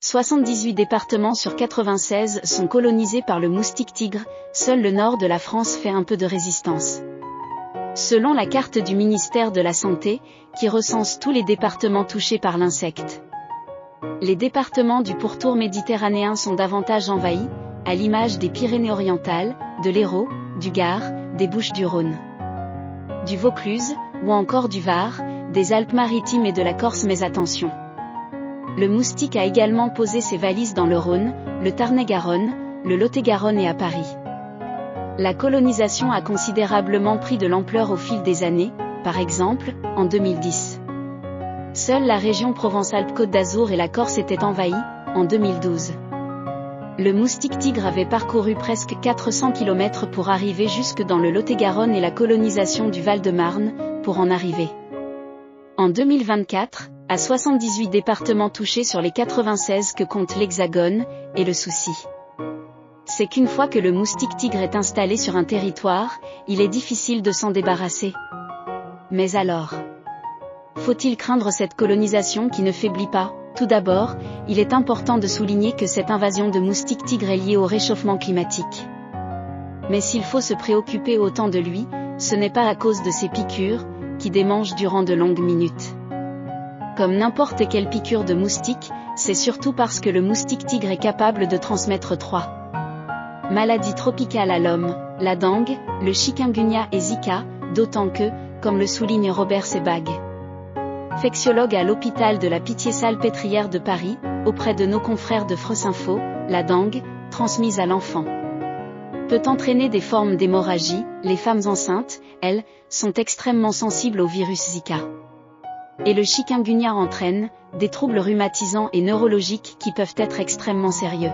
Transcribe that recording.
78 départements sur 96 sont colonisés par le moustique tigre, seul le nord de la France fait un peu de résistance. Selon la carte du ministère de la Santé, qui recense tous les départements touchés par l'insecte. Les départements du pourtour méditerranéen sont davantage envahis, à l'image des Pyrénées-Orientales, de l'Hérault, du Gard, des Bouches-du-Rhône, du Vaucluse, ou encore du Var, des Alpes-Maritimes et de la Corse. Mais attention! Le moustique a également posé ses valises dans le Rhône, le Tarn-et-Garonne, le Lot-et-Garonne et à Paris. La colonisation a considérablement pris de l'ampleur au fil des années, par exemple, en 2010. Seule la région Provence-Alpes-Côte d'Azur et la Corse étaient envahies, en 2012. Le moustique tigre avait parcouru presque 400 km pour arriver jusque dans le Lot-et-Garonne et la colonisation du Val-de-Marne, pour en arriver. En 2024, à 78 départements touchés sur les 96 que compte l'Hexagone, et le souci, c'est qu'une fois que le moustique tigre est installé sur un territoire, il est difficile de s'en débarrasser. Mais alors, faut-il craindre cette colonisation qui ne faiblit pas? Tout d'abord, il est important de souligner que cette invasion de moustique tigre est liée au réchauffement climatique. Mais s'il faut se préoccuper autant de lui, ce n'est pas à cause de ses piqûres, qui démangent durant de longues minutes. Comme n'importe quelle piqûre de moustique, c'est surtout parce que le moustique tigre est capable de transmettre 3 maladies tropicales à l'homme, la dengue, le chikungunya et Zika, d'autant que, comme le souligne Robert Sebag, infectiologue à l'hôpital de la Pitié-Salpêtrière de Paris, auprès de nos confrères de France Info, la dengue, transmise à l'enfant, peut entraîner des formes d'hémorragie. Les femmes enceintes, elles, sont extrêmement sensibles au virus Zika. Et le chikungunya entraîne des troubles rhumatisants et neurologiques qui peuvent être extrêmement sérieux.